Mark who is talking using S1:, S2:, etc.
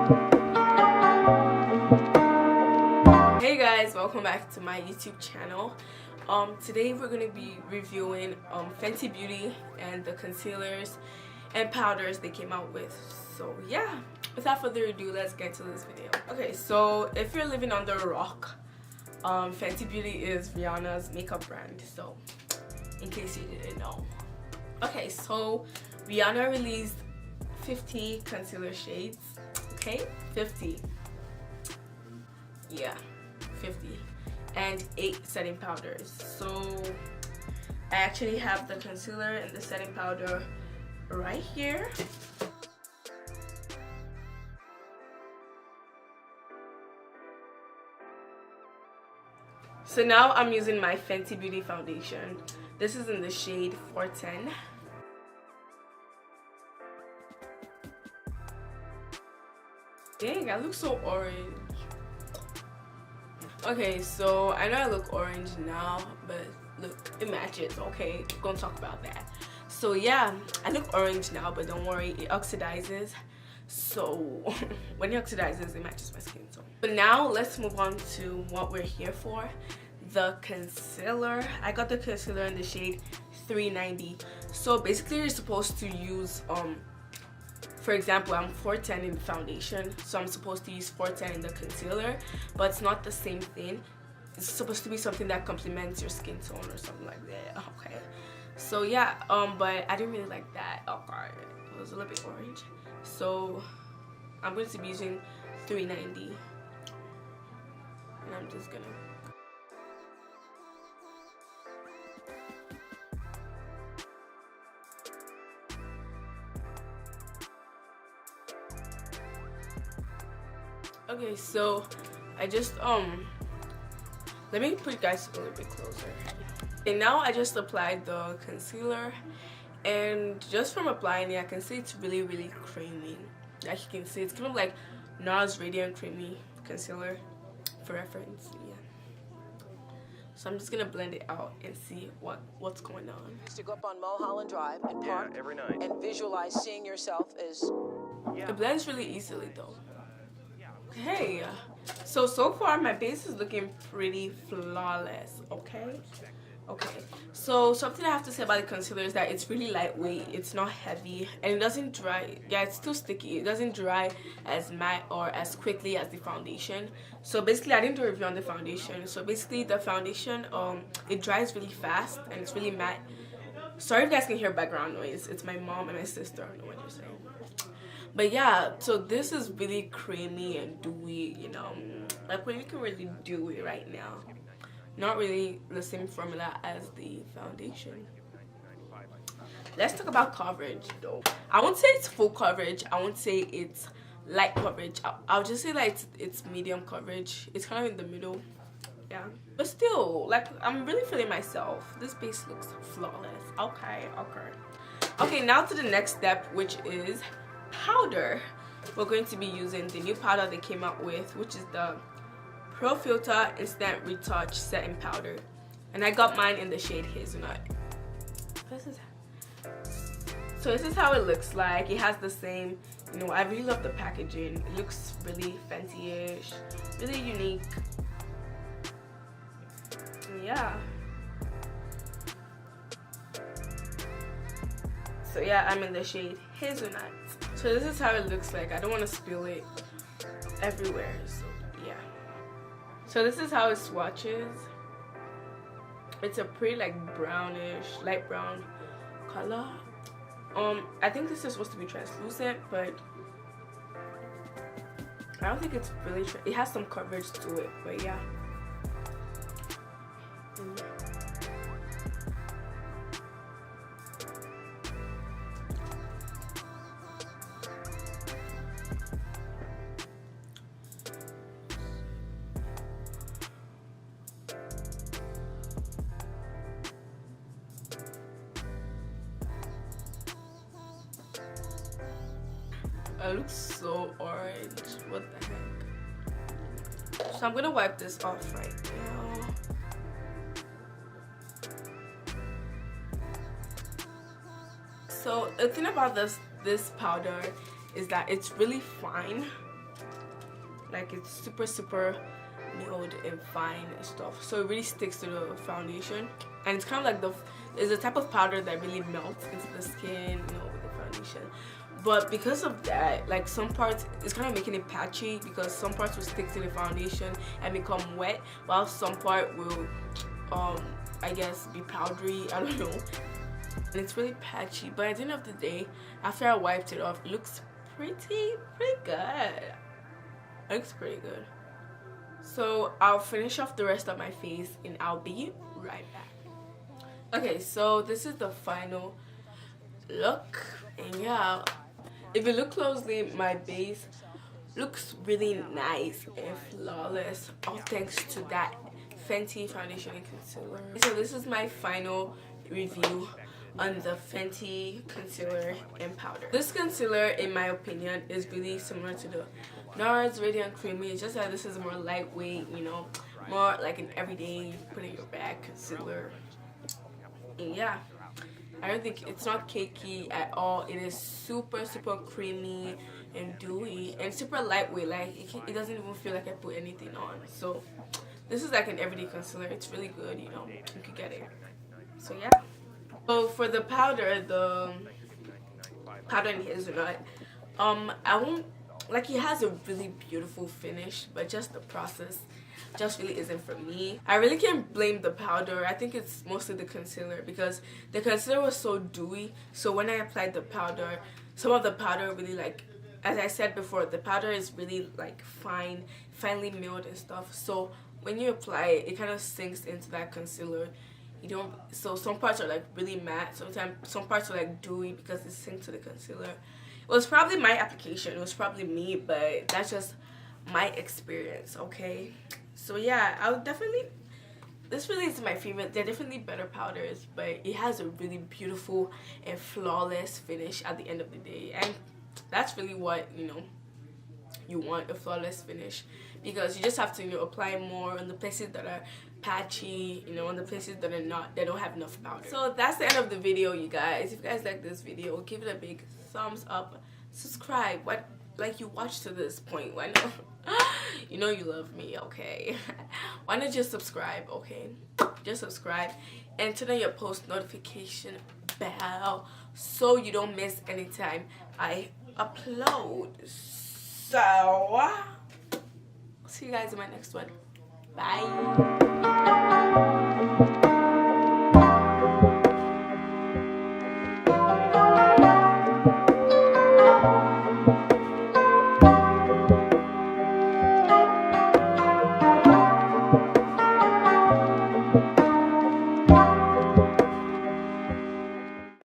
S1: Hey guys, welcome back to my YouTube channel. Today we're going to be reviewing Fenty Beauty and the concealers and powders they came out with. So yeah, without further ado, let's get to this video. Okay, so if you're living under a rock, Fenty Beauty is Rihanna's makeup brand, so in case you didn't know. Okay, so Rihanna released 50 concealer shades. Okay, 50. Yeah, 50. And 8 setting powders. So I actually have the concealer and the setting powder right here. So now I'm using my Fenty Beauty foundation. This is in the shade 410. Dang, I look so orange. Okay, so I know I look orange now, but look, it matches. Okay, we're gonna talk about that. So yeah, I look orange now, but don't worry, it oxidizes. So when it oxidizes, it matches my skin tone. But now let's move on to what we're here for, the concealer. I got the concealer in the shade 390. So basically you're supposed to use for example, I'm 410 in the foundation, so I'm supposed to use 410 in the concealer, but it's not the same thing. It's supposed to be something that complements your skin tone or something like that. Okay, so yeah, but I didn't really like that. Okay, it was a little bit orange, so I'm going to be using 390, and I'm just gonna. Okay, so I just let me put you guys a little bit closer. And now I just applied the concealer, and just from applying it, I can see it's really creamy. Like you can see, it's kind of like NARS Radiant Creamy Concealer for reference. Yeah. So I'm just gonna blend it out and see what's going on.
S2: To go up on Mulholland Drive and park every night and visualize seeing yourself as.
S1: It blends really easily though. Okay, so far my base is looking pretty flawless. Okay, so something I have to say about the concealer is that it's really lightweight, it's not heavy, and it doesn't dry. Yeah, it's too sticky. It doesn't dry as matte or as quickly as the foundation. So basically I didn't do a review on the foundation. So basically the foundation it dries really fast and it's really matte. Sorry if you guys can hear background noise, it's my mom and my sister. I don't know what you're saying. But yeah, so this is really creamy and dewy, you know, like when you can really do it right now. Not really the same formula as the foundation. Let's talk about coverage though. I won't say it's full coverage, I won't say it's light coverage. I'll just say like it's medium coverage. It's kind of in the middle, yeah. But still, like I'm really feeling myself. This base looks flawless. Okay, now to the next step, which is powder. We're going to be using the new powder they came out with, which is the Pro Filt'R Instant Retouch Setting Powder, and I got mine in the shade Hazelnut. So this is how it looks like. It has the same, you know, I really love the packaging. It looks really Fenty-ish, really unique. Yeah. So yeah, I'm in the shade Hazelnut. So this is how it looks like. I don't want to spill it everywhere, so yeah. So this is how it swatches. It's a pretty like brownish, light brown color. I think this is supposed to be translucent, but I don't think it's really. It has some coverage to it, but yeah. It looks so orange. What the heck? So I'm gonna wipe this off right now. So the thing about this powder is that it's really fine. Like it's super milled and fine and stuff, so it really sticks to the foundation. And it's kind of like it's a type of powder that really melts into the skin, you know, with the foundation. But because of that, like some parts, it's kind of making it patchy because some parts will stick to the foundation and become wet, while some part will I guess be powdery, I don't know. And it's really patchy, but at the end of the day, after I wiped it off, it looks pretty good. It looks pretty good. So I'll finish off the rest of my face and I'll be right back. Okay, so this is the final look, and yeah, if you look closely, my base looks really nice and flawless, all thanks to that Fenty foundation and concealer. So this is my final review on the Fenty concealer and powder. This concealer, in my opinion, is really similar to the NARS Radiant Creamy. It's just that this is more lightweight, you know, more like an everyday put in your bag concealer. And yeah, I don't think it's not cakey at all. It is super creamy and dewy and super lightweight. Like it doesn't even feel like I put anything on. So this is like an everyday concealer. It's really good, you know, you could get it. So yeah. So for the powder, and hazelnut, I won't, like, it has a really beautiful finish, but just the process just really isn't for me. I really can't blame the powder. I think it's mostly the concealer, because the concealer was so dewy, so when I applied the powder, some of the powder really, like, as I said before, the powder is really like finely milled and stuff, so when you apply it, it kind of sinks into that concealer. You don't, so some parts are like really matte, sometimes some parts are like dewy because it sinks to the concealer. It was probably my application, it was probably me, but that's just my experience, okay? So yeah, I would definitely, this really is my favorite. They're definitely better powders, but it has a really beautiful and flawless finish at the end of the day, and that's really what, you know, you want, a flawless finish, because you just have to, you know, apply more on the places that are patchy, you know, on the places that are not, that don't have enough powder. So that's the end of the video, you guys. If you guys like this video, give it a big thumbs up, subscribe. What, like, you watched to this point, why not? You know you love me, okay? Why not just subscribe, okay? Just subscribe and turn on your post notification bell so you don't miss any time I upload. So see you guys in my next one. Bye.